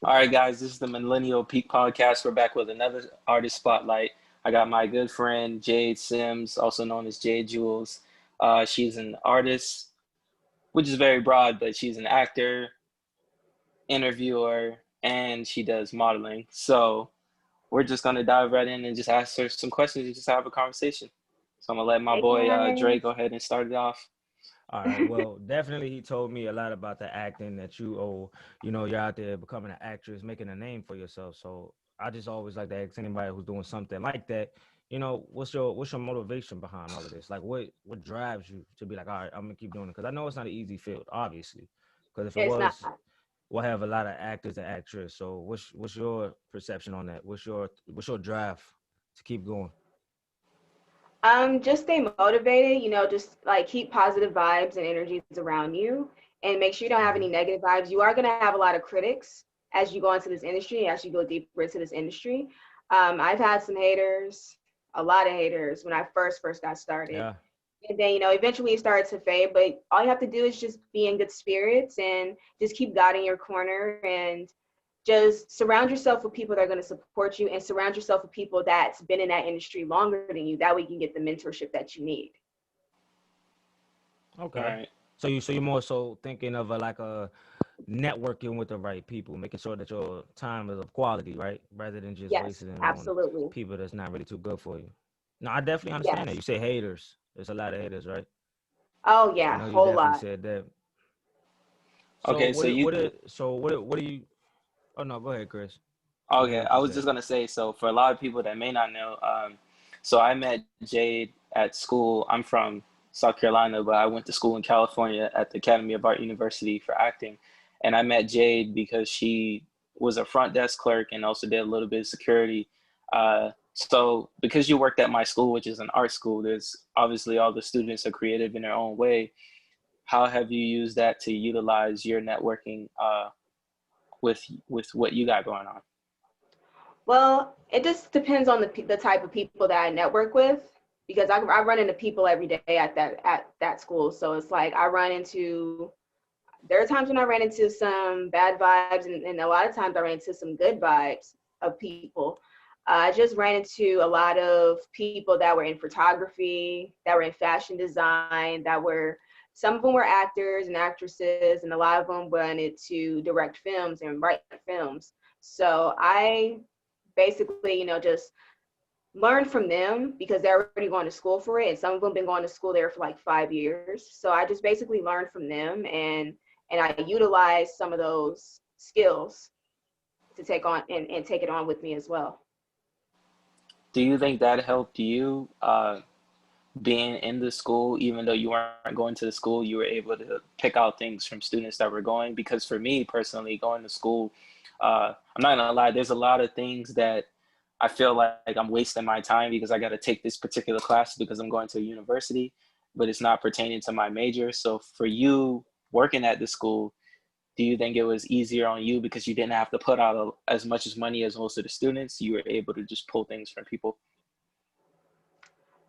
All right, guys, this is the Millennial Peak Podcast. We're back with another artist spotlight. I got my good friend Jade Sims, also known as Jade Jules. She's an artist, which is very broad, but she's an actor, interviewer, and she does modeling. So we're just gonna dive right in and just ask her some questions and just have a conversation. So I'm gonna let my Hey boy Dre guys. go ahead and start it off. All right. Well, definitely he told me a lot about the acting that you're out there becoming an actress, making a name for yourself. So I just always like to ask anybody who's doing something like that, what's your motivation behind all of this? Like what drives you to be like, all right, I'm gonna keep doing it? Because I know it's not an easy field, obviously. Because if it It's not. was, we'll have a lot of actors and actresses. So what's your perception on that? What's your drive to keep going? Just stay motivated, just like keep positive vibes and energies around you and make sure you don't have any Mhm. negative vibes. You are gonna have a lot of critics as you go into this industry, as you go deeper into this industry. I've had some haters, a lot of haters when I first got started. Yeah. And then, eventually it started to fade, but all you have to do is just be in good spirits and just keep God in your corner and just surround yourself with people that are going to support you and surround yourself with people that's been in that industry longer than you. That way you can get the mentorship that you need. All Okay. right. So you're more so thinking of a networking with the right people, making sure that your time is of quality, right? Rather than just Yes, wasting it on absolutely. people that's not really too good for you. No, I definitely understand that. Yes. You say haters. There's a lot of haters, right? Oh I yeah, know you whole definitely lot. said that. So Okay, so what it- you what it, so what do you Oh no, go ahead, Chris. Let me hear Okay, what I you was said. just gonna say, so for a lot of people that may not know, so I met Jade at school. I'm from South Carolina, but I went to school in California at the Academy of Art University for acting. And I met Jade because she was a front desk clerk and also did a little bit of security. So because you worked at my school, which is an art school, there's obviously all the students are creative in their own way. How have you used that to utilize your networking with what you got going on? Well, it just depends on the type of people that I network with because I run into people every day at that school. So it's like there are times when I ran into some bad vibes, and a lot of times I ran into some good vibes of people. I just ran into a lot of people that were in photography, that were in fashion design, some of them were actors and actresses, and a lot of them wanted to direct films and write films. So I basically, just learn from them because they're already going to school for it, and some of them been going to school there for like 5 years. So I just basically learned from them, and I utilize some of those skills to take on and take it on with me as well. Do you think that helped you being in the school, even though you weren't going to the school, you were able to pick out things from students that were going? Because for me personally, going to school, I'm not gonna lie, there's a lot of things that I feel like I'm wasting my time because I got to take this particular class because I'm going to a university, but it's not pertaining to my major. So for you working at the school, do you think it was easier on you because you didn't have to put out as much as money as most of the students? You were able to just pull things from people.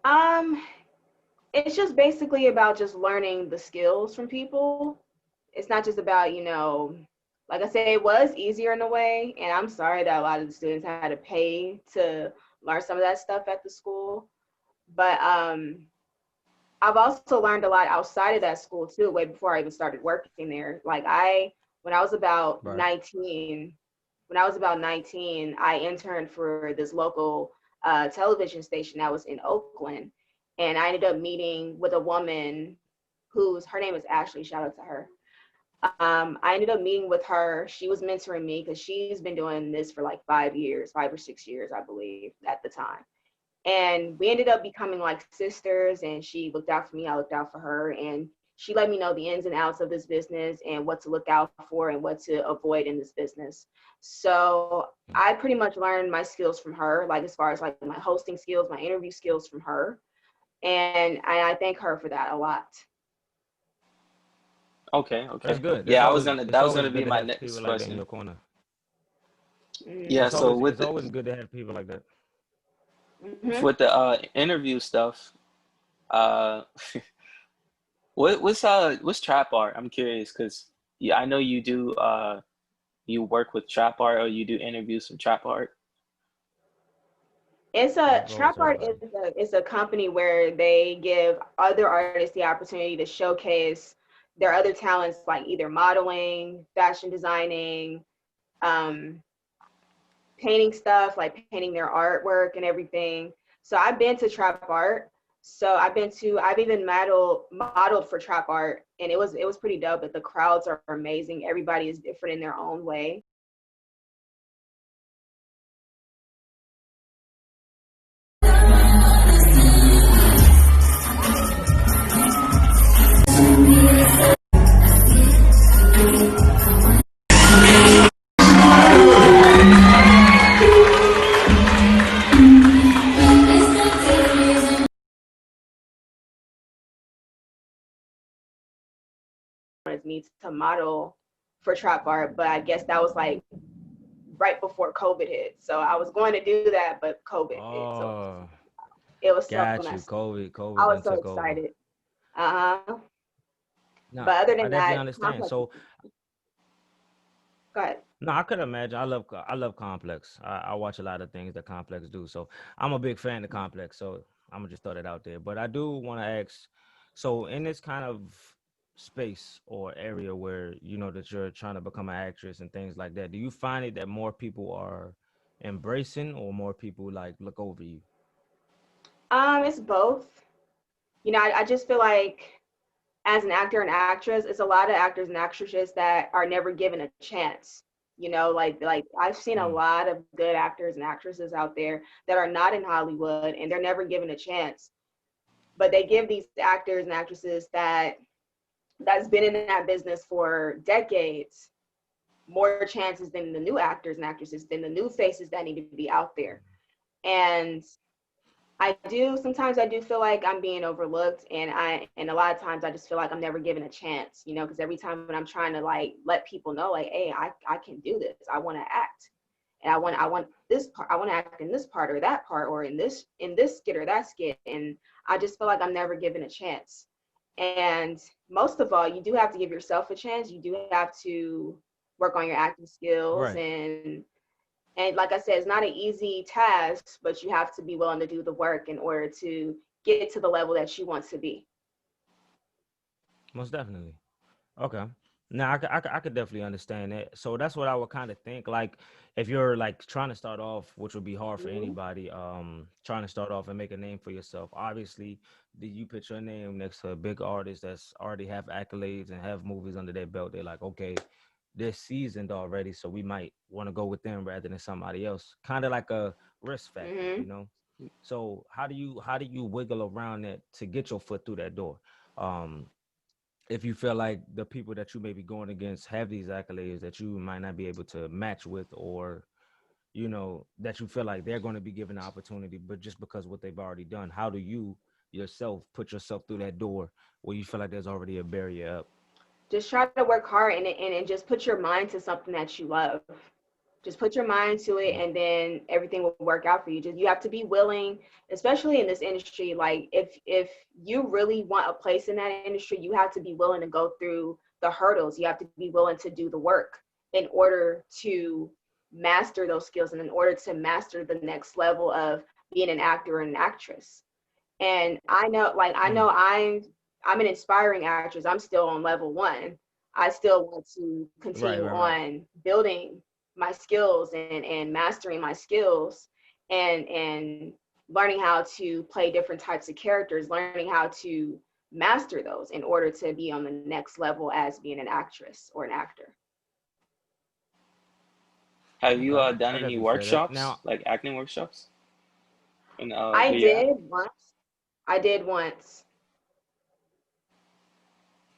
Um, it's just basically about just learning the skills from people. It's not just about, like I said, it was easier in a way, and I'm sorry that a lot of the students had to pay to learn some of that stuff at the school. But I've also learned a lot outside of that school too, way before I even started working there. When I was about Right. 19, I interned for this local television station that was in Oakland, and I ended up meeting with a woman her name is Ashley. Shout out to her. I ended up meeting with her. She was mentoring me because she's been doing this for like 5 years, 5 or 6 years, I believe, at the time. And we ended up becoming like sisters, and she looked out for me, I looked out for her, and she let me know the ins and outs of this business and what to look out for and what to avoid in this business. So I pretty much learned my skills from her, like as far as like my hosting skills, my interview skills from her. And I thank her for that a lot. Okay, That's okay. good. Yeah, It's that was always gonna be good to my have people next like that in question. your corner. Yeah, Mm-hmm. so It's always good to have people like that. Mm-hmm. with the interview stuff, uh what's trap art? I'm curious because yeah, I know you do you work with trap art or you do interviews for trap art? It's That a goes trap to art everybody. is a company where they give other artists the opportunity to showcase their other talents, like either modeling, fashion designing, um, painting stuff, like painting their artwork and everything. So I've been to trap art. So I've even modeled for trap art, and it was pretty dope. But the crowds are amazing. Everybody is different in their own way. Wanted me to model for trap art, but I guess that was like right before COVID hit. So I was going to do that, but COVID hit. So Oh, it was so got you. messed. COVID I was then so took over. excited. Uh-huh. No, But other I than definitely that, understand. complex. So Go ahead. no, I could imagine. I love Complex. I watch a lot of things that Complex do. So I'm a big fan of Complex. So I'm gonna just throw that out there. But I do want to ask. So in this kind of space or area where you know that you're trying to become an actress and things like that, do you find it that more people are embracing or more people like look over you? It's both. I just feel like as an actor and actress, it's a lot of actors and actresses that are never given a chance. Like I've seen a Mm, lot of good actors and actresses out there that are not in Hollywood and they're never given a chance. But they give these actors and actresses that's been in that business for decades more chances than the new actors and actresses, than the new faces that need to be out there. And I do feel like I'm being overlooked, and a lot of times I just feel like I'm never given a chance, because every time when I'm trying to like let people know like, hey, I can do this. I want to act. And I want this part, I want to act in this part or that part or in this skit or that skit. And I just feel like I'm never given a chance. And most of all, you do have to give yourself a chance. You do have to work on your acting skills, right. and like I said, it's not an easy task, but you have to be willing to do the work in order to get to the level that you want to be. Most definitely. Okay. Now I could definitely understand that. So that's what I would kind of think. Like if you're like trying to start off, which would be hard for Mm-hmm. anybody, trying to start off and make a name for yourself. Obviously, did you put your name next to a big artist that's already have accolades and have movies under their belt? They're like, okay, they're seasoned already, so we might want to go with them rather than somebody else. Kind of like a risk factor, Mm-hmm. you know? So how do you wiggle around that to get your foot through that door? Um, if you feel like the people that you may be going against have these accolades that you might not be able to match with, or that you feel like they're going to be given the opportunity, but just because what they've already done, how do you yourself put yourself through that door where you feel like there's already a barrier up? Just try to work hard and just put your mind to something that you love. Just put your mind to it, Mm, and then everything will work out for you. Just you have to be willing, especially in this industry. Like if you really want a place in that industry, you have to be willing to go through the hurdles. You have to be willing to do the work in order to master those skills and in order to master the next level of being an actor or an actress. And I mm. know I'm an inspiring actress. I'm still on level one. I still want to Right, continue right, right. on building my skills and mastering my skills and learning how to play different types of characters, learning how to master those in order to be on the next level as being an actress or an actor. Have you Okay, done I any definitely feel that. workshops, Now, like acting workshops, in I where you're at? did once. I did once.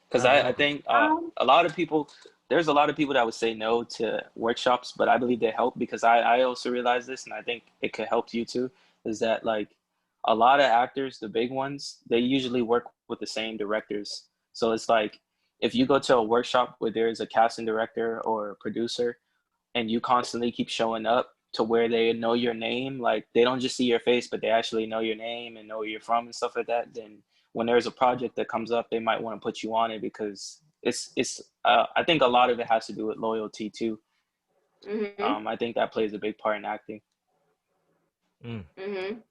Because how'd I that go? think Um, a lot of people, there's a lot of people that would say no to workshops, but I believe they help because I also realize this, and I think it could help you too, is that like a lot of actors, the big ones, they usually work with the same directors. So it's like if you go to a workshop where there's a casting director or a producer, and you constantly keep showing up to where they know your name, like they don't just see your face, but they actually know your name and know where you're from and stuff like that, then when there's a project that comes up, they might want to put you on it because it's I think a lot of it has to do with loyalty too. Mhm. I think that plays a big part in acting. Mm, Mhm.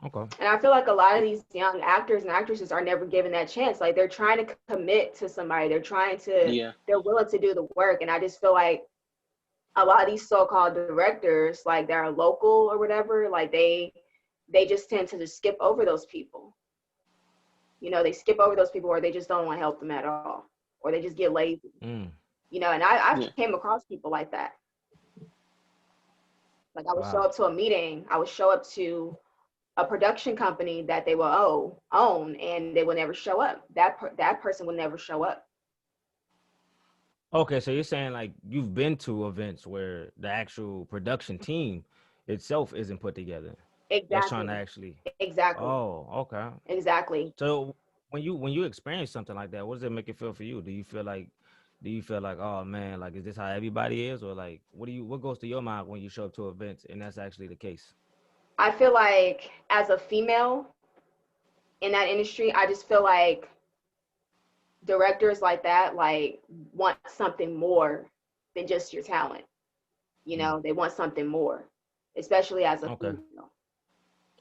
okay. And I feel like a lot of these young actors and actresses are never given that chance. Like they're trying to commit to somebody. Yeah. They're willing to do the work. And I just feel like a lot of these so-called directors, like that are local or whatever, like they just tend to just skip over those people. They skip over those people, or they just don't want to help them at all, or they just get lazy. Mm, And I've Yeah. came across people like that. Like I would show wow. up to a meeting, I would show up to a production company that they will own, and they will never show up. That person will never show up. Okay, so you're saying like you've been to events where the actual production team itself isn't put together. That's trying to Exactly. actually. Exactly. Oh, okay. Exactly. So when you experience something like that, what does it make it feel for you? Do you feel like, oh man, like is this how everybody is, or like what goes to your mind when you show up to events and that's actually the case? I feel like as a female in that industry, I just feel like directors like that like want something more than just your talent. Mm, They want something more, especially as a okay, female.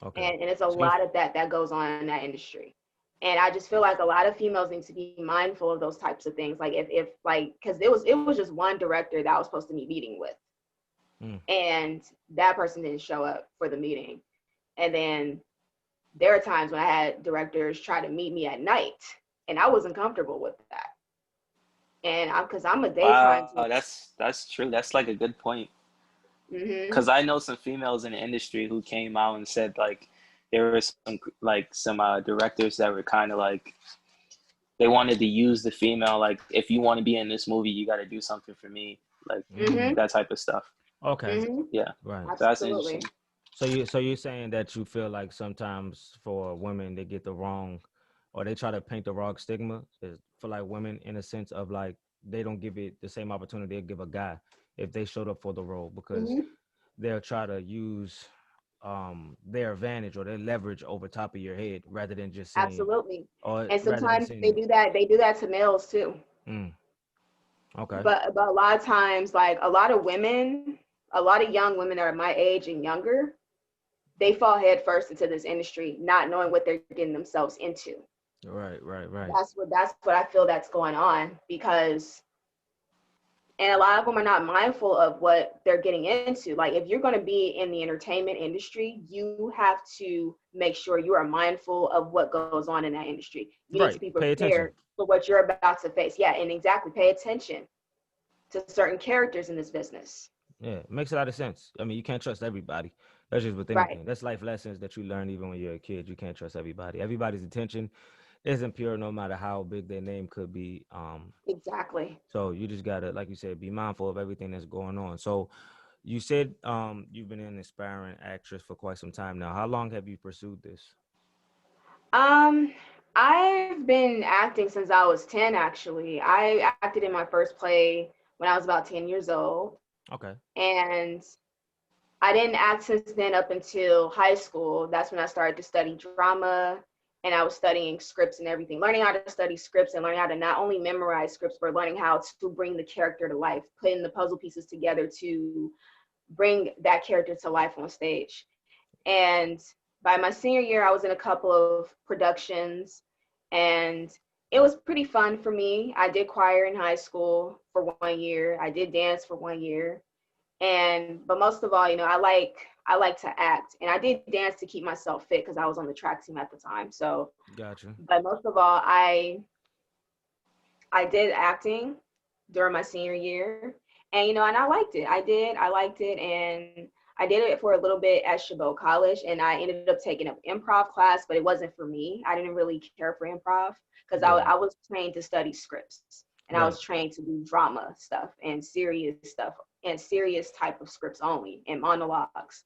okay. And it's a So you, lot of that goes on in that industry. And I just feel like a lot of females need to be mindful of those types of things. Like if like because it was just one director that I was supposed to be meeting with, mm, and that person didn't show up for the meeting. And then there are times when I had directors try to meet me at night, and I wasn't comfortable with that. And because I'm a daytime. Wow, that's true. That's like a good point. Mm-hmm. Because I know some females in the industry who came out and said like there were some directors that were kind of like they wanted to use the female like if you want to be in this movie you got to do something for me, like mm, Mm-hmm. that type of stuff. okay, Mm-hmm. Yeah, right. so that's Absolutely. interesting. So you're saying that you feel like sometimes for women they get the wrong, or they try to paint the wrong stigma for like women in a sense of like they don't give it the same opportunity they give a guy if they showed up for the role because Mm-hmm. they'll try to use their advantage or their leverage over top of your head Absolutely. And rather than sometimes they seeing. do that. They do that to males too. Mm, okay. But a lot of times, like a lot of women, a lot of young women that are my age and younger, they fall head first into this industry, not knowing what they're getting themselves into. Right, right, right. That's what I feel that's going on because and a lot of them are not mindful of what they're getting into. Like if you're going to be in the entertainment industry, you have to make sure you are mindful of what goes on in that industry. You need to Right. be Pay attention. prepared for what you're about to face. Yeah, and exactly, pay attention to certain characters in this business. Yeah, makes a lot of sense. I mean, you can't trust everybody. That's just with Right. anything. That's life lessons that you learn even when you're a kid. You can't trust everybody. Everybody's intention isn't pure, no matter how big their name could be. Exactly. So you just gotta, like you said, be mindful of everything that's going on. So you said you've been an aspiring actress for quite some time now. How long have you pursued this? Um, I've been acting since I was 10, actually. I acted in my first play when I was about 10 years old. Okay. And I didn't act since then up until high school. That's when I started to study drama and I was studying scripts and everything, learning how to study scripts and learning how to not only memorize scripts, but learning how to bring the character to life, putting the puzzle pieces together to bring that character to life on stage. And by my senior year, I was in a couple of productions and it was pretty fun for me. I did choir in high school for 1 year. I did dance for 1 year. But most of all, I like to act, and I did dance to keep myself fit because I was on the track team at the time. So, Gotcha. but most of all, I did acting during my senior year, and I liked it. I liked it, and I did it for a little bit at Chabot College, and I ended up taking an improv class, but it wasn't for me. I didn't really care for improv because I, Yeah. I was trained to study scripts, and I Right. was trained to do drama stuff and serious stuff and serious type of scripts only and monologues.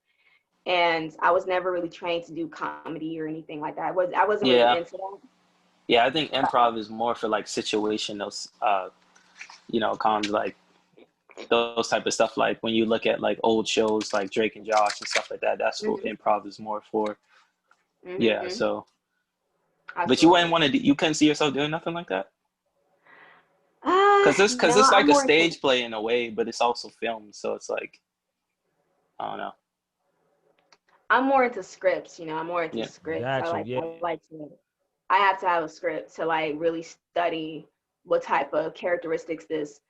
And I was never really trained to do comedy or anything like that. I wasn't really Yeah, into that. yeah, I think But, improv is more for like situational cons like those type of stuff, like when you look at like old shows like Drake and Josh and stuff like that, that's what mhm, improv is more for. Yeah, mhm, so but you wouldn't absolutely. want to you couldn't see yourself doing nothing like that. Because No, it's I'm like a more into stage play in a way, but it's also filmed. So it's like, I don't know. scripts, I'm more into Yeah. scripts. Got you. I like to I have to have a script to like really study what type of characteristics this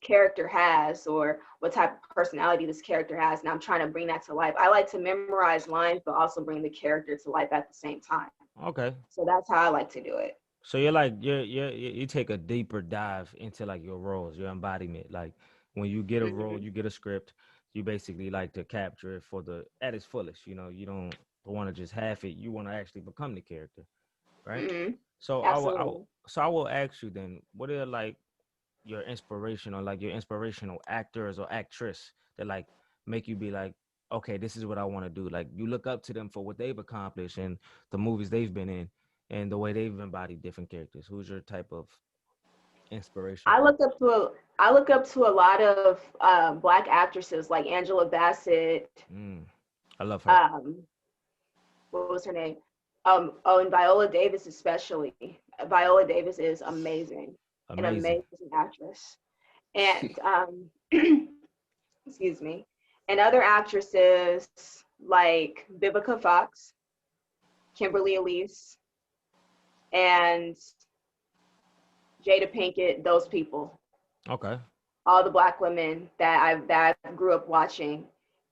character has, or what type of personality this character has, and I'm trying to bring that to life. I like to memorize lines but also bring the character to life at the same time. Okay. So that's how I like to do it. So you're like you take a deeper dive into like your roles, your embodiment. Like when you get a role, Hmm. you get a script, you basically like to capture it for the at its fullest. You don't want to just half it. You want to actually become the character, right? Hmm. So Absolutely. I will ask you then, what are like your inspirational actors or actress that like make you be like, okay, this is what I want to do. Like you look up to them for what they've accomplished and the movies they've been in and the way they've embodied different characters. Who's your type of inspiration I for you? look up to a I look up to a lot of Black actresses like Angela Bassett. Mm, I love her. Um, what was her name? And Viola Davis especially. Viola Davis is amazing, an Amazing. amazing actress. And excuse me, and other actresses like Vivica Fox, Kimberly Elise, and Jada Pinkett. Those people, Okay. all the Black women that I grew up watching,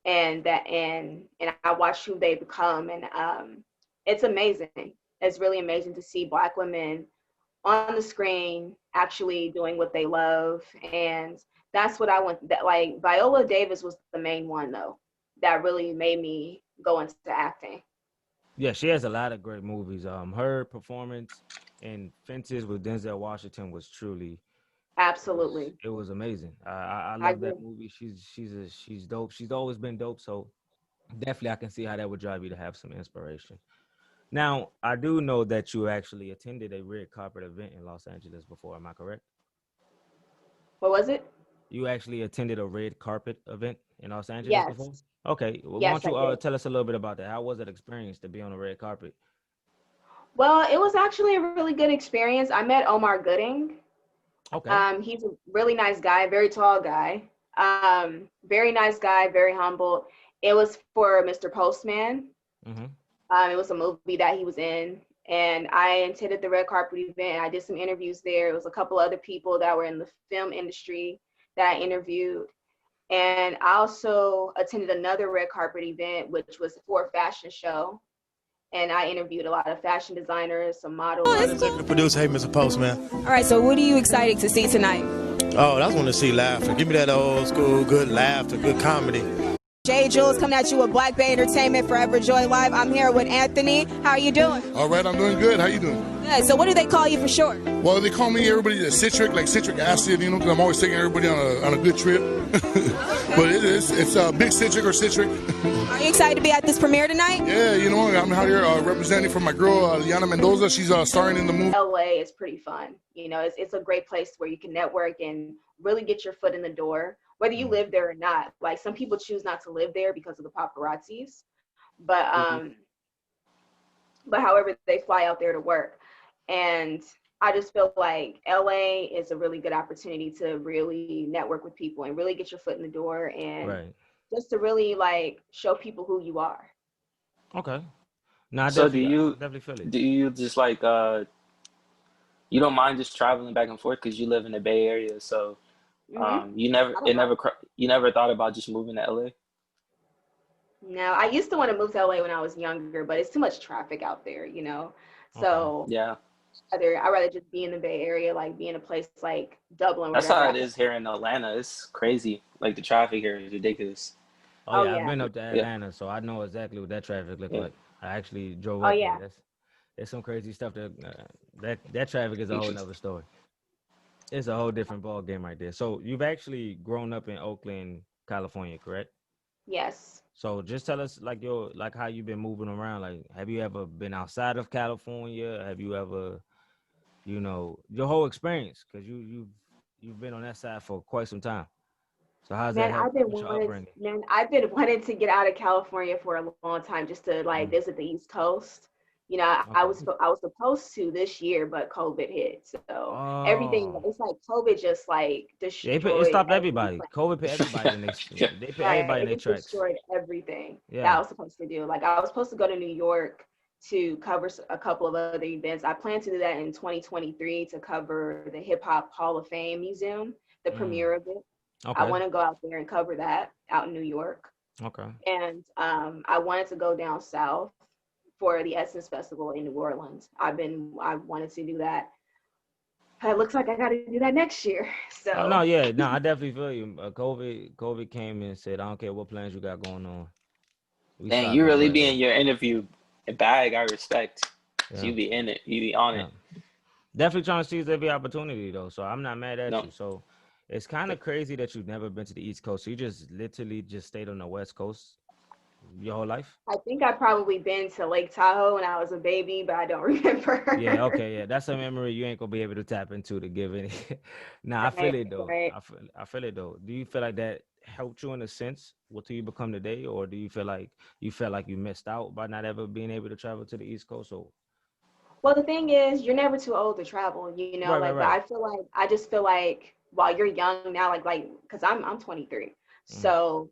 and I watched who they become, and it's amazing. It's really amazing to see Black women on the screen actually doing what they love, and that's what I want. That, like, Viola Davis was the main one though that really made me go into acting. Yeah, she has a lot of great movies. Her performance in Fences with Denzel Washington was truly Absolutely. it was amazing. I I love that agree. movie. She's dope. She's always been dope. So definitely, I can see how that would drive you to have some inspiration. Now, I do know that you actually attended a red carpet event in Los Angeles before. Am I correct? What was it? You actually attended a red carpet event in Los Angeles before? Yes. Okay. Well, why Yes, don't I you did. tell us a little bit about that? How was that experience to be on a red carpet? Well, it was actually a really good experience. I met Omar Gooding. Okay. He's a really nice guy, very tall guy. Very nice guy, very humble. It was for Mr. Postman. Mm-hmm. It was a movie that he was in, and I attended the red carpet event. I did some interviews there. It was a couple other people that were in the film industry that I interviewed, and I also attended another red carpet event, which was for a fashion show, and I interviewed a lot of fashion designers, some models. Executive producer, hey, Mr. Postman. All right, so what are you excited to see tonight? Oh, I just want to see laughter. Give me that old school, good laughter, good comedy. Jade Jules coming at you with Black Bay Entertainment, Forever Joy Live. I'm here with Anthony. How are you doing? All right, I'm doing good. How you doing? Good. So what do they call you for short? Well, they call me everybody citric, like citric acid, because I'm always taking everybody on a good trip. But it's big citric or citric. Are you excited to be at this premiere tonight? Yeah, I'm out here representing for my girl, Liana Mendoza. She's starring in the movie. LA is pretty fun. It's a great place where you can network and really get your foot in the door, whether you live there or not. Like, some people choose not to live there because of the paparazzis, but Mm-hmm. but however, they fly out there to work. And I just feel like LA is a really good opportunity to really network with people and really get your foot in the door, and Right. just to really like show people who you are. Okay. No, I So definitely feel it. do you just like you don't mind just traveling back and forth because you live in the Bay Area, so Hmm. I don't it mind. you never thought about just moving to LA? No, I used to want to move to LA when I was younger, but it's too much traffic out there. Okay. So Yeah, I'd rather just be in the Bay Area, like be in a place like Dublin, that's whatever. how it is here in Atlanta. It's crazy. Like the traffic here is ridiculous. Oh Oh yeah, I've yeah. been up to Yeah, Atlanta, so I know exactly what that traffic look yeah. like. I actually drove Oh up there. yeah. There's some crazy stuff that traffic is a whole nother story. It's a whole different ball game right there. So you've actually grown up in Oakland, California, correct? Yes. So just tell us like how you've been moving around. Like, have you ever been outside of California? Have you ever, your whole experience? Because you've been on that side for quite some time. So how's that help with your upbringing? I've been wanting to get out of California for a long time, just to like Mm, visit the East Coast. You know, I Okay. was supposed to this year, but COVID hit. So everything, Oh, it's like COVID just like yeah, it destroyed stopped every everybody. plan. COVID put everybody in Yeah. they put Right. everybody in It their just tracks. destroyed everything that Yeah. I was supposed to do. Like I was supposed to go to New York to cover a couple of other events. I plan to do that in 2023 to cover the Hip Hop Hall of Fame Museum, the Mm. premiere of it. I Okay. want to go out there and cover that out in New York. Okay. And I wanted to go down south for the Essence Festival in New Orleans. I wanted to do that. But it looks like I got to do that next year. Oh no, So yeah, no, I definitely feel you. COVID came and said, I don't care what plans you got going on. We Dang, stop you it really right be here. in your interview bag. I respect. Yeah. You be in it. You be on Yeah. it. Definitely trying to seize every opportunity though. So I'm not mad at No. you. So it's kind of crazy that you've never been to the East Coast. So you just literally just stayed on the West Coast your whole life? I think I probably been to Lake Tahoe when I was a baby, but I don't Yeah, remember. okay, yeah. That's a memory you ain't gonna be able to tap into to give any. Nah, I feel Right, it though. right. I feel it though. Do you feel like that helped you in a sense what you become today, or do you feel like you felt like you missed out by not ever being able to travel to the East Coast? Or Well, the thing is, you're never too old to travel, you know, right, right, like, but right. I feel like, I just feel like while you're young now, cause I'm 23. Mm, So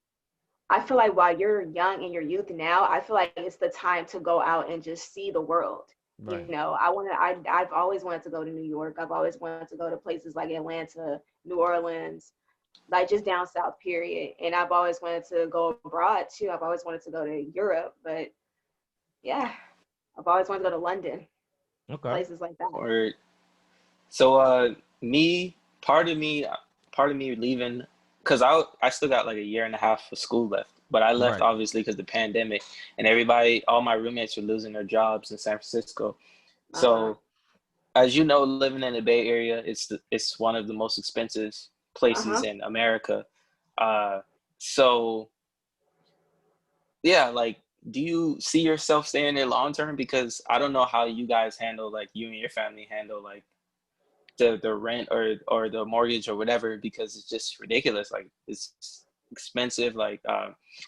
I feel like while you're young in your youth now, I feel like it's the time to go out and just see the world. You right. know, I've always wanted to go to New York. I've always wanted to go to places like Atlanta, New Orleans, like just down south, period. And I've always wanted to go abroad too. I've always wanted to go to Europe, but yeah, I've always wanted to go to London, Okay. places like that. Or so me part of me leaving because I still got like a year and a half of school left, but I left Right. obviously because the pandemic and everybody, all my roommates were losing their jobs in San Francisco. Uh-huh. So as you know, living in the Bay Area, it's one of the most expensive places Uh-huh. in America. Uh, so yeah, like, do you see yourself staying there long term? Because I don't know how you guys handle, like, you and your family handle like the rent or the mortgage or whatever, because it's just ridiculous. Like, it's expensive. Like,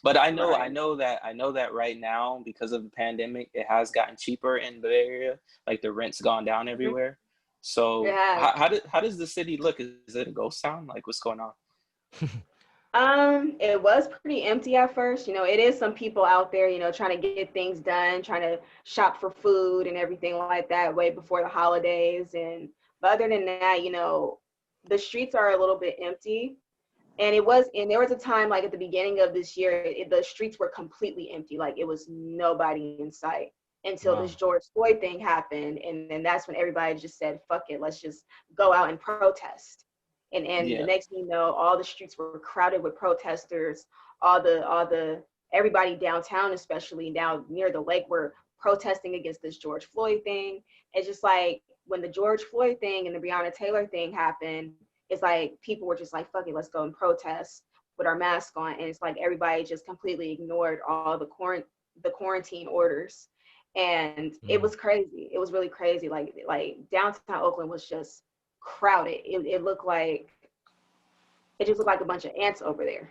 but Right. I know that right now because of the pandemic, it has gotten cheaper in the Bay Area. Like the rent's gone down Mhm. everywhere. It So has. how does the city look? Is it a ghost town? Like, what's going on? It was pretty empty at first. You know, it is some people out there, you know, trying to get things done, trying to shop for food and everything like that way before the holidays. And but other than that, you know, the streets are a little bit empty. And there was a time like at the beginning of this year, the streets were completely empty. Like it was nobody in sight until Wow. this George Floyd thing happened. And then that's when everybody just said, fuck it, let's just go out and protest. And the Yeah, next thing you know, all the streets were crowded with protesters, all the everybody downtown, especially down near the lake, were protesting against this George Floyd thing. It's just like when the George Floyd thing and the Breonna Taylor thing happened, it's like people were just like, fuck it, let's go and protest with our mask on. And it's like everybody just completely ignored all the quarantine orders. And it Mm. was crazy. It was really crazy. Like downtown Oakland was just crowded. It just looked like a bunch of ants over there,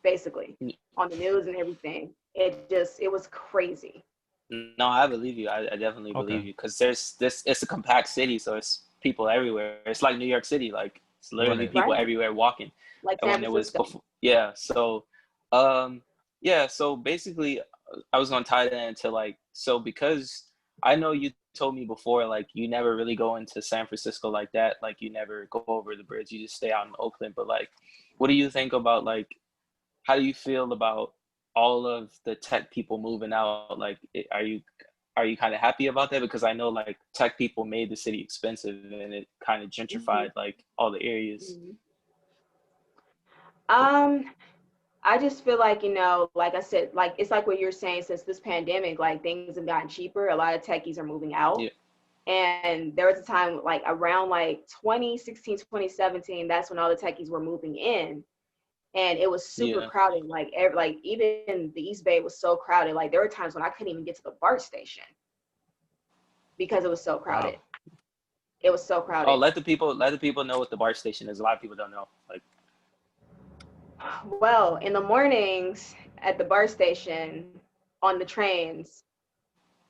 basically, on the news and everything. It was crazy. no, I believe you. I definitely Okay. believe you because there's this. It's a compact city, so it's people everywhere. It's like New York City. Like, it's literally Right. people Right? everywhere walking. Like And San when it was Francisco. before, yeah. So, um, yeah. So basically, I was gonna tie that into like, so because I know you told me before, like you never really go into San Francisco like that. Like you never go over the bridge. You just stay out in Oakland. But like, what do you think about like? How do you feel about all of the tech people moving out? Like, are you kind of happy about that? Because I know like tech people made the city expensive and it kind of Mhm, gentrified like all the areas. mhm. Um, I just feel like, you know, like I said, like it's like what you're saying, since this pandemic, like things have gotten cheaper. A lot of techies are moving out. Yeah, And there was a time like around like 2016, 2017, that's when all the techies were moving in. And it was super yeah. crowded. Like even the East Bay was so crowded. Like there were times when I couldn't even get to the BART station because it was so crowded. Wow. It was so Oh, crowded. let the people know what the BART station is. A lot of people don't know. Like, Well, in the mornings at the BART station on the trains,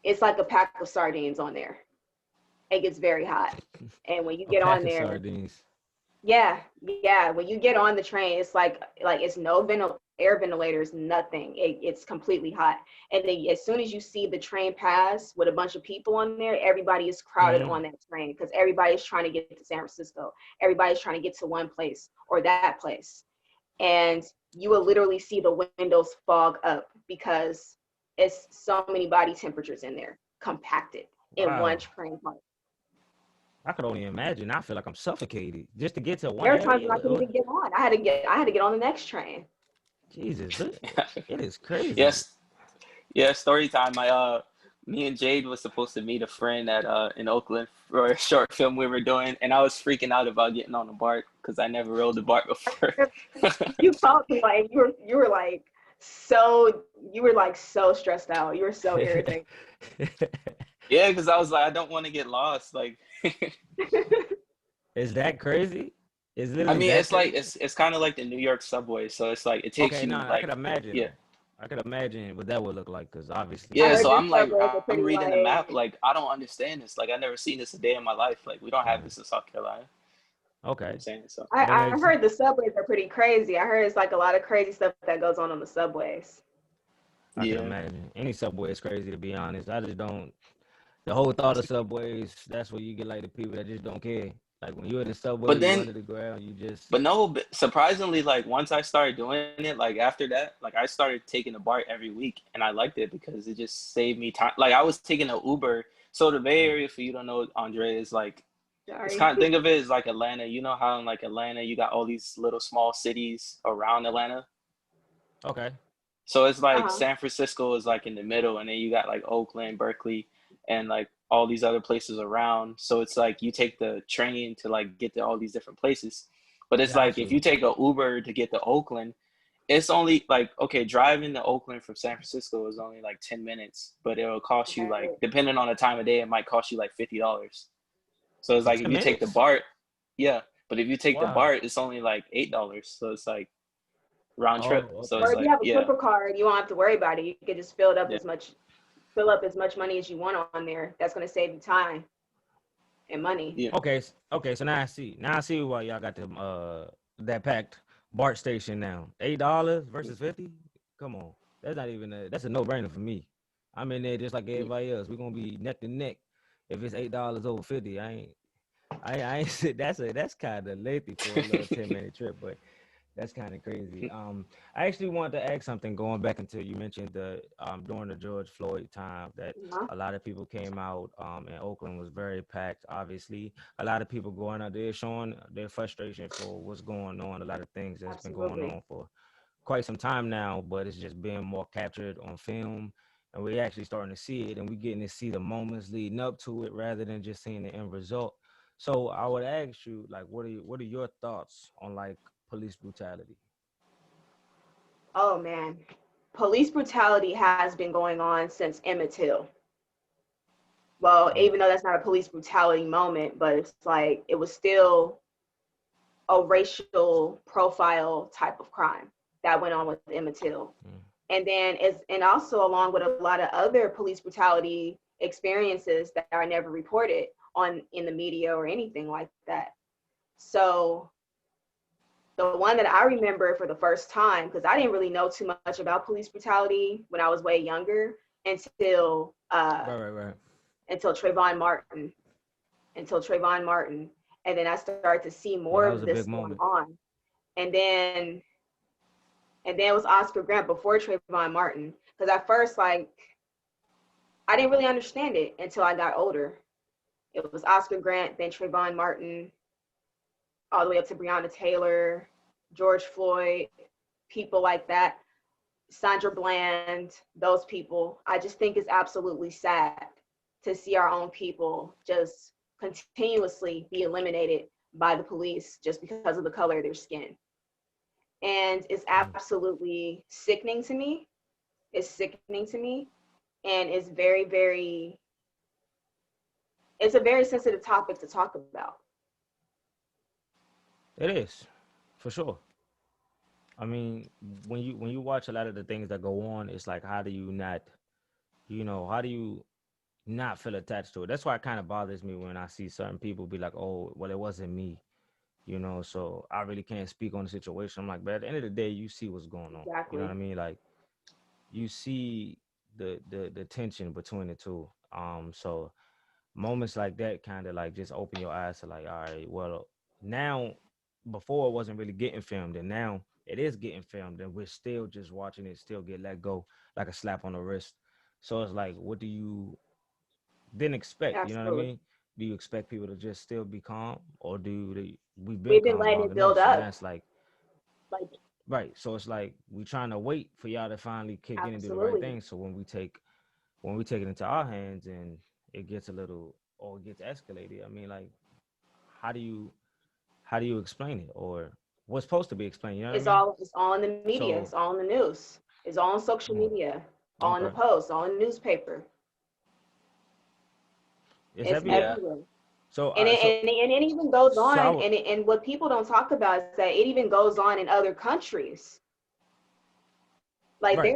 it's like a pack of sardines on there. It gets very hot. And when you A get on pack of there, sardines. yeah, when you get on the train, it's like it's no air ventilators, nothing. It's completely hot. And then as soon as you see the train pass with a bunch of people on there, everybody is crowded on that train because everybody's trying to get to San Francisco. Everybody's trying to get to one place or that place. And you will literally see the windows fog up because it's so many body temperatures in there, compacted in one Wow. train car. I could only imagine. I feel like I'm suffocated just to get to one There were times when area. I couldn't even get on. I had to get on the next train. Jesus, it is crazy. Yes, yeah. Story time. Me and Jade was supposed to meet a friend at in Oakland for a short film we were doing, and I was freaking out about getting on the BART because I never rode the BART before. You felt like you were like so stressed out. You were so irritated. Yeah, because I was like, I don't want to get lost. Like, Is that crazy? Is I literally mean, that it's like crazy? it's kind of like the New York subway, so it's like it takes Okay, you no, I like could imagine yeah. though. I could imagine what that would look like because obviously I Yeah, I heard so ain't. your I'm like, subways are I'm pretty reading the map, like like, I don't understand this. Like, I never seen this a day in my life. Like, we don't have this in South Carolina. You know what I'm Okay, saying? So, that I makes sense. heard the subways are pretty crazy. I heard it's like a lot of crazy stuff that goes on the subways. I could yeah. imagine any subway is crazy to be honest. I just don't. The whole thought of subways, that's where you get like the people that just don't care. Like when you're in the subway, But you then, under the ground, you just but no, surprisingly, like, once I started doing it, like, after that, like, I started taking the BART every week, and I liked it because it just saved me time. Like, I was taking an Uber. So, the Bay mm, Area, for you don't know, Andre, is like, it's Sorry. kind of, think of it as like Atlanta. You know how in like Atlanta, you got all these little small cities around Atlanta? okay. So it's like Uh-huh. San Francisco is like in the middle, and then you got like Oakland, Berkeley, and like all these other places around. So it's like you take the train to like get to all these different places. But it's like Got if you. you take a Uber to get to Oakland, it's only like, okay, driving to Oakland from San Francisco is only like 10 minutes, but it'll cost you like, Right. depending on the time of day, it might cost you like $50. So it's For like if 10 you take the minutes? BART, yeah. But if you take the Wow. BART, it's only like $8. So it's like round trip. Oh, So Or it's okay. if you like, have a yeah, Clipper card, you won't have to worry about it. You can just yeah. fill up as much money as you want on there. That's gonna save you time and money. Yeah. Okay. Okay. So now I see. Now I see why y'all got the that packed BART station now. $8 versus 50. Come on, that's not even that's a no brainer for me. I'm in there just like everybody else. We're gonna be neck to neck. If it's $8 over 50, I ain't that's kind of lengthy for a little 10-minute trip, but that's kind of crazy. I actually wanted to ask something going back into you mentioned the during the George Floyd time that Uh-huh. a lot of people came out and Oakland was very packed. Obviously, a lot of people going out there showing their frustration for what's going on. A lot of things that's been going Absolutely. on for quite some time now, but it's just being more captured on film. And we're actually starting to see it, and we're getting to see the moments leading up to it rather than just seeing the end result. So I would ask you, like, what are your thoughts on like police brutality? Oh man. Police brutality has been going on since Emmett Till. Well, Mm, even though that's not a police brutality moment, but it's like it was still a racial profile type of crime that went on with Emmett Till. mm, And also along with a lot of other police brutality experiences that are never reported on in the media or anything like that. So the one that I remember for the first time, because I didn't really know too much about police brutality when I was way younger until right, right, right. until Trayvon Martin, and then I started to see Yeah, more that was of a this big going moment. on, and then it was Oscar Grant before Trayvon Martin, because at first I didn't really understand it until I got older. It was Oscar Grant, then Trayvon Martin, all the way up to Breonna Taylor, George Floyd, people like that, Sandra Bland, those people. I just think it's absolutely sad to see our own people just continuously be eliminated by the police just because of the color of their skin. And it's Mm. absolutely sickening to me. It's sickening to me. And it's it's a very sensitive topic to talk about. It is, for sure. I mean, when you watch a lot of the things that go on, it's like how do you not, how do you not feel attached to it. That's why it kind of bothers me when I see certain people be like, "Oh, well, it wasn't me," So I really can't speak on the situation. I'm like, but at the end of the day, you see what's going on. You know what Exactly. I mean? Like, you see the tension between the two. So moments like that kind of like just open your eyes to like, all right, well, now before it wasn't really getting filmed, and now it is getting filmed, and we're still just watching it still get let go like a slap on the wrist. So it's like, what do you didn't expect? You know what I Absolutely. mean? Do you expect people to just still be calm, or we've been We've been calm letting long it build enough? So now up. it's like, Like, right. So it's like we trying to wait for y'all to finally kick in and do the right absolutely. thing. So when we take it into our hands and it gets a little or it gets escalated, I mean, like, how do you how do you explain it, or what's supposed to be explained? You know what I mean? It's all in the media. So It's all in the news. It's all on social mm, media. All in the okay, posts. All in the newspaper. it's It's everywhere. Yeah. everywhere. So And I it even goes so I on. would And what people don't talk about is that it even goes on in other countries. Like right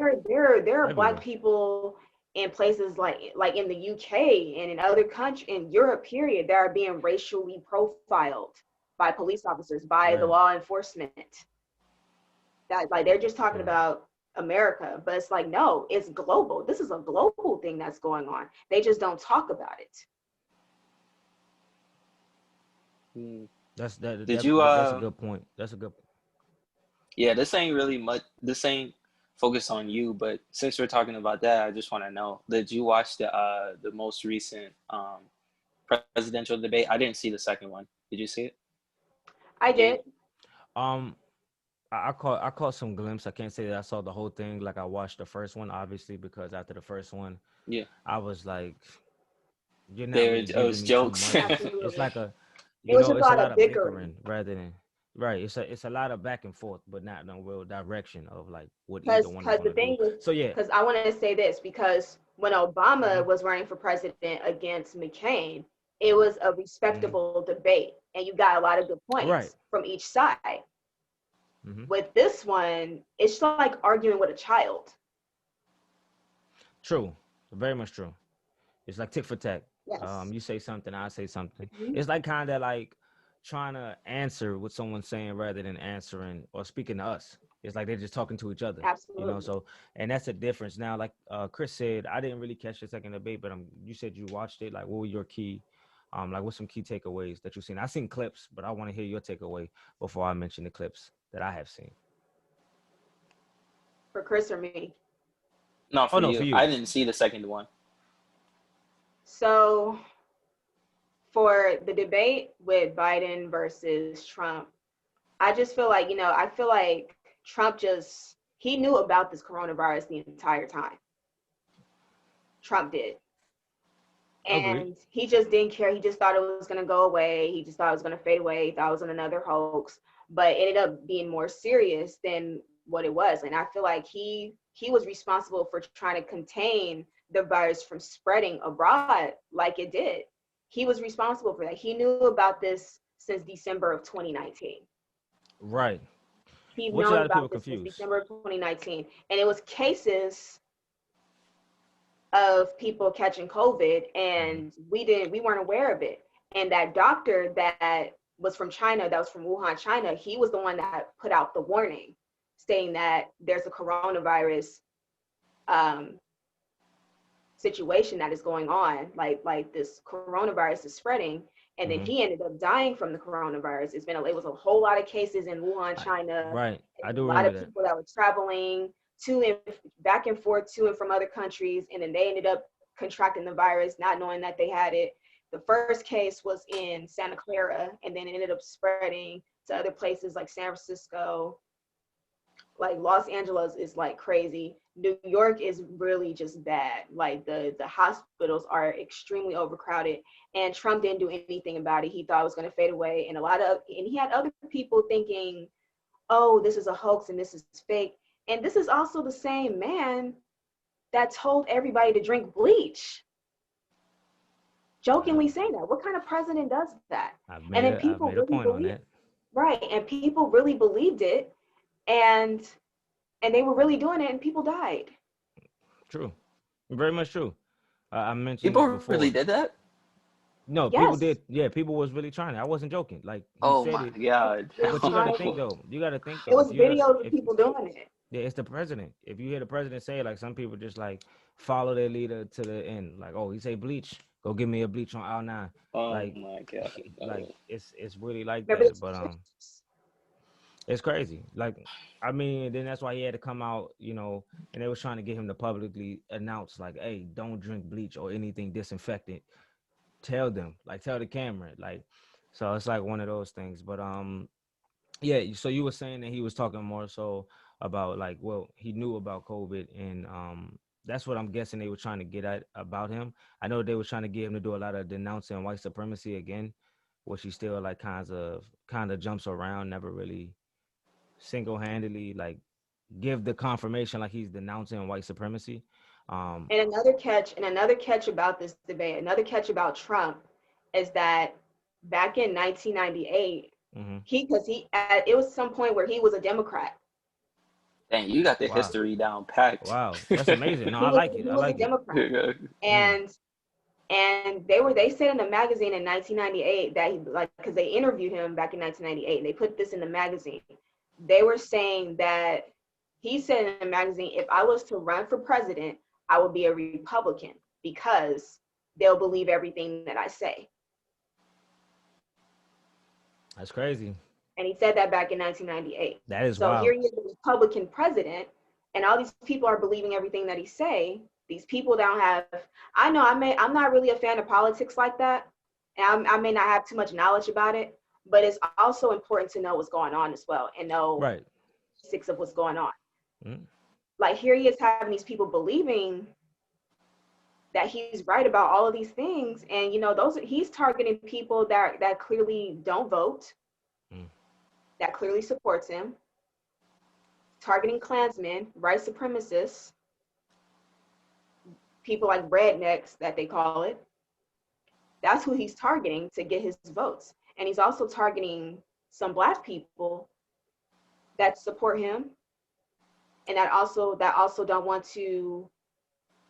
there are black everywhere. people in places like in the UK and in other countries in Europe, period, that are being racially profiled by police officers, by the Right. law enforcement. That like they're just talking Mm. about America, but it's like no, it's global. This is a global thing that's going on. They just don't talk about it. Mm. That's that, Did that you that's a good point. That's a good. yeah, this ain't really much, this ain't focused on you, but since we're talking about that, I just want to know, did you watch the most recent presidential debate? I didn't see the second one. Did you see it, I Jade? did. Um, I caught some glimpse. I can't say that I saw the whole thing. Like I watched the first one, obviously, because after the first one, Yeah. I was like, you're not There really it giving was me too jokes. much. It's Absolutely. like a, It was just a it's a lot lot of of bickering. bickering rather than right. It's a lot of back and forth, but not no real direction of like what either one is Because the gonna do. thing is, So yeah. because I want to say this, because when Hmm. Obama was running for president against McCain, it was a Hmm. respectable debate, and you got a lot of good Right. points from each side. Hmm. With this one, it's like arguing with a child. True. Very much true. It's like tick for tack. Yes. You say something, I say something. Mhm. It's like kind of like trying to answer what someone's saying rather than answering or speaking to us. It's like they're just talking to each other, Absolutely. So, and that's a difference. Now, like Chris said, I didn't really catch the second debate, but you said you watched it. Like, what were your key, like, what's some key takeaways that you've seen? I've seen clips, but I want to hear your takeaway before I mention the clips that I have seen. For Chris or me. No, Oh for no, for you. I you. didn't see the second one. So for the debate with Biden versus Trump, I just feel like, I feel like Trump he knew about this coronavirus the entire time. Trump did. Agreed. And he just didn't care. He just thought it was going to go away. He just thought it was going to fade away. He thought it was another hoax, but it ended up being more serious than what it was. And I feel like he was responsible for trying to contain the virus from spreading abroad like it did. He was responsible for that. He knew about this since December of 2019. Right. He's Which a known lot of people about this since confuse. December of 2019. And it was cases of people catching COVID, Hmm. and we weren't aware of it. And that doctor that was from China, that was from Wuhan, China, he was the one that put out the warning saying that there's a coronavirus um, situation that is going on, like this coronavirus is spreading. And then Hmm. he ended up dying from the coronavirus. It was a whole lot of cases in Wuhan, I, China, right. I and a do lot remember of that. people that were traveling to and back and forth to and from other countries, and then they ended up contracting the virus, not knowing that they had it. The first case was in Santa Clara, and then it ended up spreading to other places like San Francisco, like Los Angeles is like crazy. New York is really just bad. Like the hospitals are extremely overcrowded, and Trump didn't do anything about it. He thought it was going to fade away, and he had other people thinking, "Oh, this is a hoax and this is fake." And this is also the same man that told everybody to drink bleach, jokingly saying that. What kind of president does that? And then I've people made a really point on believe, that. right? And people really believed it, and they were really doing it, and people died. True. Very much true. I mentioned People this really before. did that? No, people Yes, did. Yeah, people was really trying it. I wasn't joking. Like he Oh said my it. God. really But you got to tried think it. though. You got to think It though. was videos of If people doing it. yeah, it's the president. If you hear the president say it, like some people just like follow their leader to the end. Like, oh, he say bleach, go give me a bleach on aisle 9. Oh Like, my God. like No. it's really like Remember that. the But t-shirts? it's crazy. Like, I mean, then that's why he had to come out, you know, and they was trying to get him to publicly announce, like, hey, don't drink bleach or anything disinfectant. Tell them, like, tell the camera, like, so it's like one of those things. But yeah. So you were saying that he was talking more so about like, well, he knew about COVID, and that's what I'm guessing they were trying to get at about him. I know they were trying to get him to do a lot of denouncing white supremacy again, which he still like kind of jumps around, never really single-handedly like give the confirmation like he's denouncing white supremacy. Um, And another catch about this debate, another catch about Trump is that back in 1998, mhm. it was some point where he was a Democrat. Dang, you got the Wow, history down packed. wow, that's amazing. No, He I was like it. he I was a like it. Democrat, Mm, and they said in a magazine in 1998 that he, like, because they interviewed him back in 1998 and they put this in the magazine. They were saying that he said in the magazine, if I was to run for president, I would be a Republican because they'll believe everything that I say. that's crazy. And he said that back in 1998. That is So here wild. he is, a Republican president, and all these people are believing everything that he say. These people don't have. I'm not really a fan of politics like that, and I may not have too much knowledge about it. But it's also important to know what's going on as well, and know Right. basics of what's going on. Mm, Like here he is having these people believing that he's right about all of these things, and he's targeting people that clearly don't vote, mm. that clearly supports him, targeting Klansmen, white supremacists, people like rednecks that they call it. That's who he's targeting to get his votes. And he's also targeting some Black people that support him and that also don't want to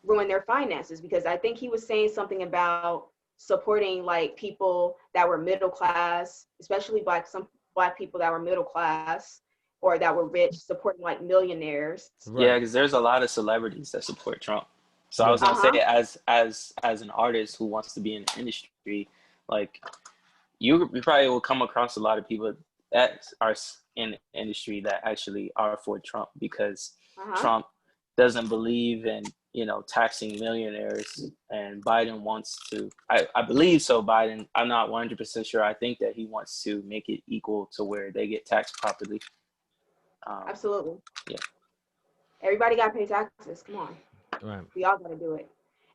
ruin their finances, because I think he was saying something about supporting like people that were middle class, especially some Black people that were middle class or that were rich, supporting like millionaires. Yeah, Right. because there's a lot of celebrities that support Trump. So I Yeah. was gonna say, Uh-huh. as an artist who wants to be in the industry, like you probably will come across a lot of people that are in the industry that actually are for Trump because Uh-huh. Trump doesn't believe in taxing millionaires, and Biden wants to. I believe so. Biden. I'm not 100% sure. I think that he wants to make it equal to where they get taxed properly. Absolutely. Yeah. Everybody got to pay taxes. Come on. Right. We all got to do it.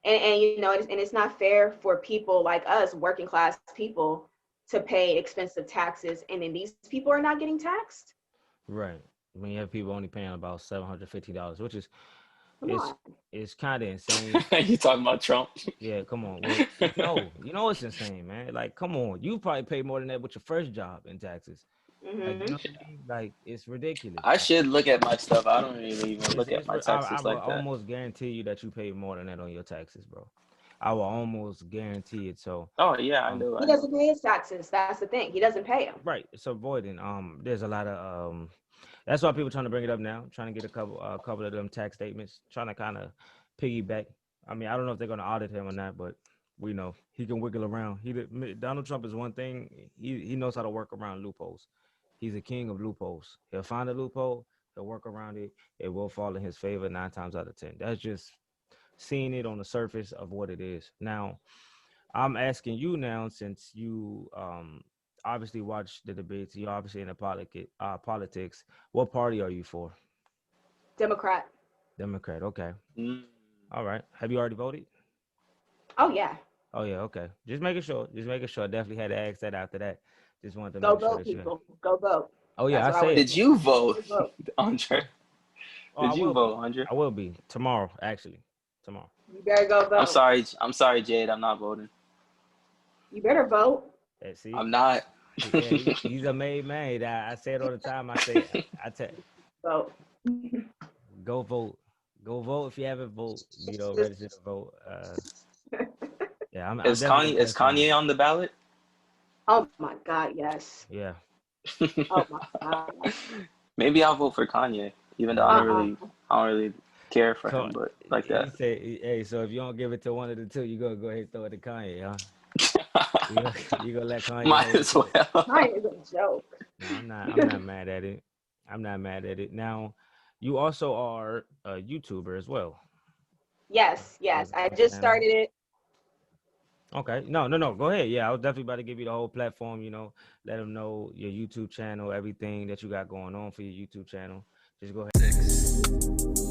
And it's not fair for people like us, working class people, to pay expensive taxes, and then these people are not getting taxed. Right. When you have people only paying about $750, which is Come it's on. it's kind of insane. You talking about Trump? Yeah, come on. Well, no, it's insane, man. Like, come on, you probably pay more than that with your first job in taxes. Like, you Hmm. know what I mean? Like, it's ridiculous. I Like, should look at my stuff. I don't really even look at my I taxes will like that. almost guarantee you that you pay more than that on your taxes, bro. I will almost guarantee it. So, Oh yeah, I um, know. He I know. doesn't pay his taxes. That's the thing. He doesn't pay them. right, it's avoiding. There's a lot of that's why people trying to bring it up now, trying to get a couple of them tax statements, trying to kind of piggyback. I mean, I don't know if they're gonna audit him or not, but we know he can wiggle around. Donald Trump is one thing. He knows how to work around loopholes. He's a king of loopholes. He'll find a loophole, he'll work around it. It will fall in his favor 9 times out of 10. That's just seeing it on the surface of what it is. Now, I'm asking you now, since you obviously watch the debates, you're obviously in the politics. What party are you for? Democrat. Democrat. Okay. Mm. All right. Have you already voted? Oh yeah. Oh yeah. Okay. Just making sure. Just making sure. Definitely had to ask that after that. Just wanted to Go make sure vote, that you. people. Go vote. Oh yeah, That's I what I say would it. Did say. you vote, Go vote. Andre? Huh? Oh, I Did you will vote, be. Andre? I will be tomorrow. Actually, tomorrow. You better go I'm vote. sorry. I'm sorry, Jade. I'm not voting. You better vote. See, I'm not. yeah, he's a made man. I say it all the time. I tell, Vote. go vote. Go vote if you haven't voted. Just Register to vote. Yeah, I'm Is definitely gonna Is play some. Kanye on the ballot? Oh my God, yes. Yeah, Oh my God. Maybe I'll vote for Kanye, even though yeah. I don't really care for Co- him, but like He that. say, "Hey, so if you don't give it to one of the two, you gonna go ahead and throw it to Kanye, huh? You gonna let Kanye Might hold it as down?" well. Mine is a joke. No, I'm not mad at it. I'm not mad at it. Now, you also are a YouTuber as well. Yes, You have yes. I your own just channel. started it. Okay. No. Go ahead. Yeah, I was definitely about to give you the whole platform. Let them know your YouTube channel, everything that you got going on for your YouTube channel. Just go ahead.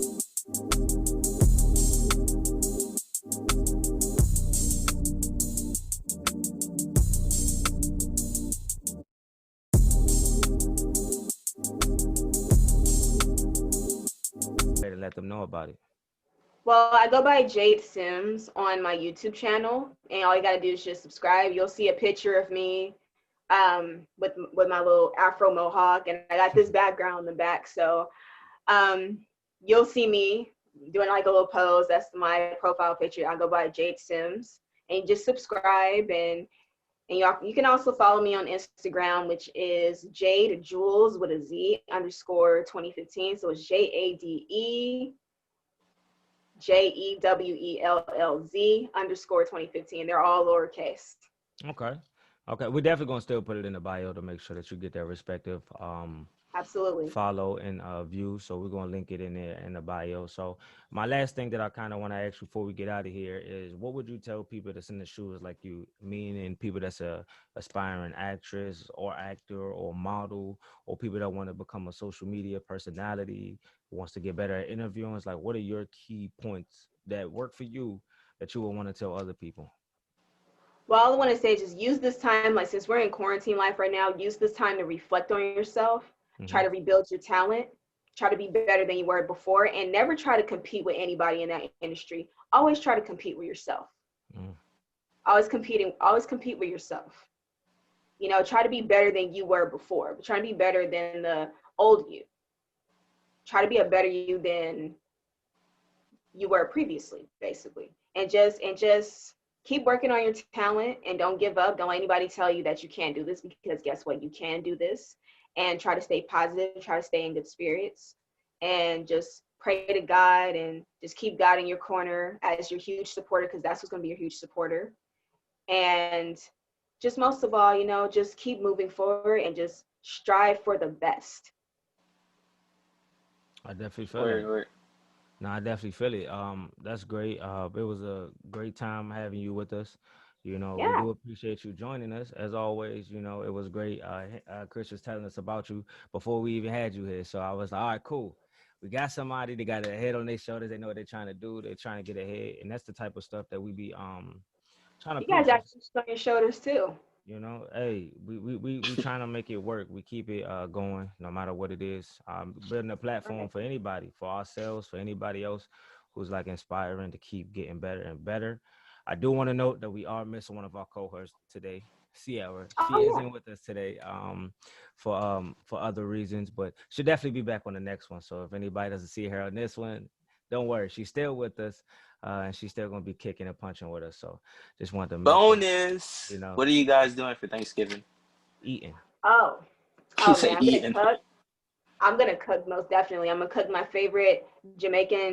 And let them know about it. Well, I go by Jade Sims on my YouTube channel, and all you gotta do is just subscribe. You'll see a picture of me with my little Afro mohawk, and I got this background in the back. So um, you'll see me doing like a little pose. That's my profile picture. I go by Jade Sims, and just subscribe, and you can also follow me on Instagram, which is Jade Jules with a Z underscore 2015. So it's JADEJEWELLZ underscore 2015. They're all lowercase. Okay. Okay. We're definitely gonna still put it in the bio to make sure that you get their respective Absolutely. follow and view. So we're gonna link it in there in the bio. So my last thing that I kind of want to ask you before we get out of here is, what would you tell people that's in the shoes like you, meaning people that's a aspiring actress or actor or model, or people that want to become a social media personality, who wants to get better at interviewing? It's like, what are your key points that work for you that you would want to tell other people? Well, all I want to say is just use this time, like since we're in quarantine life right now, use this time to reflect on yourself, try Mm-hmm. to rebuild your talent, try to be better than you were before, and never try to compete with anybody in that industry. Always try to compete with yourself. Mm. Always compete with yourself. Try to be better than you were before, but try to be better than the old you. Try to be a better you than you were previously, basically. And just keep working on your talent and don't give up. Don't let anybody tell you that you can't do this, because guess what? You can do this. And try to stay positive, try to stay in good spirits, and just pray to God and just keep God in your corner as your huge supporter, because that's what's going to be your huge supporter. And just most of all, just keep moving forward and just strive for the best. I definitely feel Word, that. word. No, I definitely feel it. That's great. It was a great time having you with us. We Yeah. do appreciate you joining us as always. It was great. Chris was telling us about you before we even had you here, so I was like, all right, cool. We got somebody. They got a head on their shoulders. They know what they're trying to do. They're trying to get ahead, and that's the type of stuff that we be trying to You guys preach. actually stood on your shoulders too. Hey, we trying to make it work. We keep it going no matter what it is. Building a platform Right. for anybody, for ourselves, for anybody else who's like inspiring to keep getting better and better. I do want to note that we are missing one of our cohorts today, Sierra. She Oh isn't with us today for other reasons, but she'll definitely be back on the next one. So if anybody doesn't see her on this one, don't worry, she's still with us, and she's still gonna be kicking and punching with us. So just wanted to make sure, Bonus. you know, What are you guys doing for Thanksgiving? eating. oh, You oh say man, I'm gonna eating. cook. I'm gonna cook most definitely. I'm gonna cook my favorite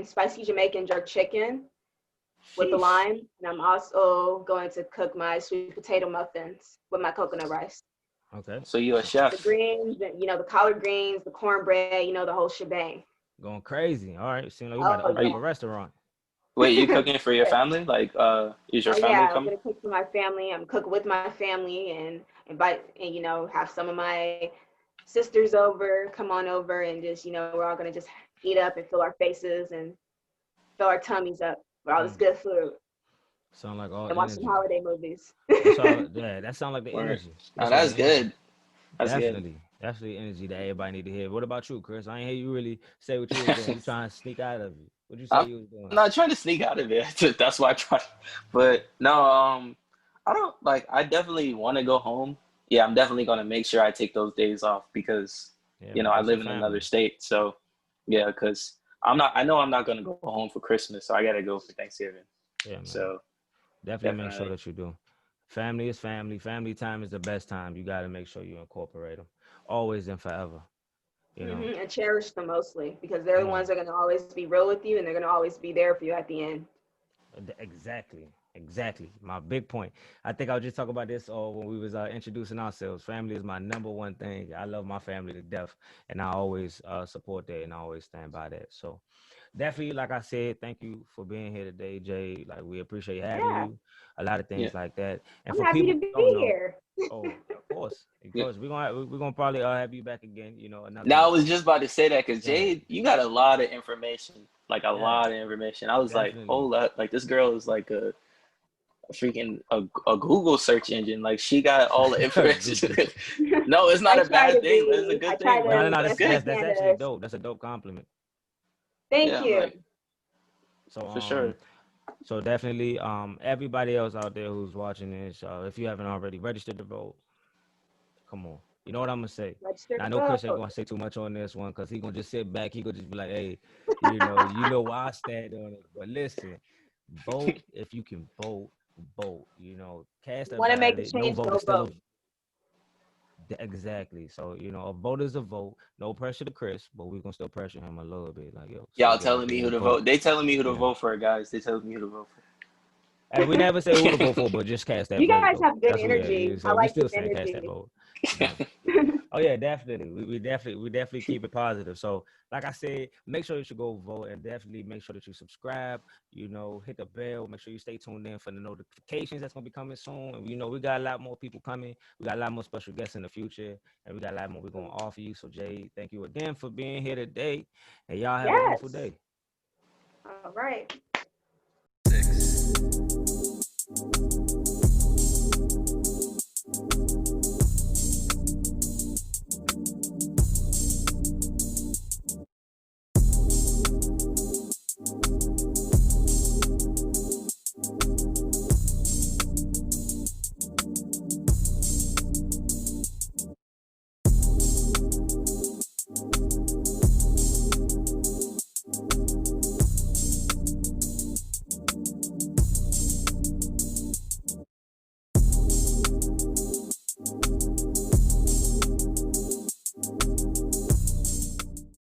spicy Jamaican jerk chicken with the Sheesh. lime, and I'm also going to cook my sweet potato muffins with my coconut rice. Okay. So you a The chef? greens, the collard greens, the cornbread, the whole shebang. Going crazy. All right. Seems like we about to Oh open Are up you a yeah. restaurant. wait? You cooking for your family? Like, is your Oh family yeah, I'm coming? gonna cook for my family. I'm cook with my family and invite and have some of my sisters over, come on over, and just we're all gonna just eat up and fill our faces and fill our tummies up with all this Mm. good food Sound like all and watch some energy. holiday movies. That's all. Yeah, that sound like the Word. energy. Now That's all the that's energy. good. That's good. Definitely energy that everybody need to hear. What about you, Chris? I ain't hear you really say what you was doing. You trying to sneak out of it. What'd you say I'm you was doing? not trying to sneak out of it. That's why I try. But no, I don't like. I definitely want to go home. Yeah, I'm definitely gonna make sure I take those days off because Yeah, I that's your live in another family. state. So yeah, because I'm not. I know I'm not gonna go home for Christmas, so I gotta go for Thanksgiving. Yeah, man. So Definitely make sure Definitely. that you do. Family is family. Family time is the best time. You got to make sure you incorporate them, always and forever. You know, And cherish them mostly because they're the come ones on. that are going to always be real with you and they're going to always be there for you at the end. Exactly. Exactly. My big point. I think I was just talking about this when we was introducing ourselves. Family is my number one thing. I love my family to death, and I always support that, and I always stand by that. So definitely, like I said, thank you for being here today, Jay. Like we appreciate having Yeah, you. A lot of Yeah. things like that. And I'm for happy people to who don't be know, here. oh, of Yeah. course, we're gonna probably have you back again. You know, Now I another. was just about to say that because Go ahead. Jade, you got a lot of information, like a Yeah, lot of information. I was like, definitely. hold up, like this girl is like a freaking a Google search engine. Like she got all the information. Google. No, it's not I a try bad to thing. It's a be. I good try thing. No, Like no, to no. that's best I good. That's can actually to. dope. That's a dope compliment. Thank Yeah, I'm you. like So for sure. so definitely everybody else out there who's watching this, if you haven't already registered to vote, come on. You know what I'm gonna say. Register Now I to know Chris ain't vote. gonna say too much on this one because he gonna just sit back. He gonna just be like, hey, you know why I stand on it. But listen, vote if you can vote, vote. You know, cast a Want to make a ballot. No change? vote Go is still a vote. exactly. So, a vote is a vote. No pressure to Chris, but we're gonna still pressure him a little bit. Like, yo, so Y'all get out telling me there who and to vote. vote. They telling me who to Yeah. vote for, guys. They telling me who to vote Hey, we never say who to vote for. for, but just cast that You vote guys though. have good That's what energy. we I say. We like still this saying cast that energy. vote. Yeah. Oh yeah, definitely. We definitely keep it positive. So, like I said, make sure that you go vote and definitely make sure that you subscribe. Hit the bell. Make sure you stay tuned in for the notifications that's gonna be coming soon. And we got a lot more people coming. We got a lot more special guests in the future, and we got a lot more we're gonna offer you. So, Jay, thank you again for being here today, and y'all have a wonderful Yes. day. All right.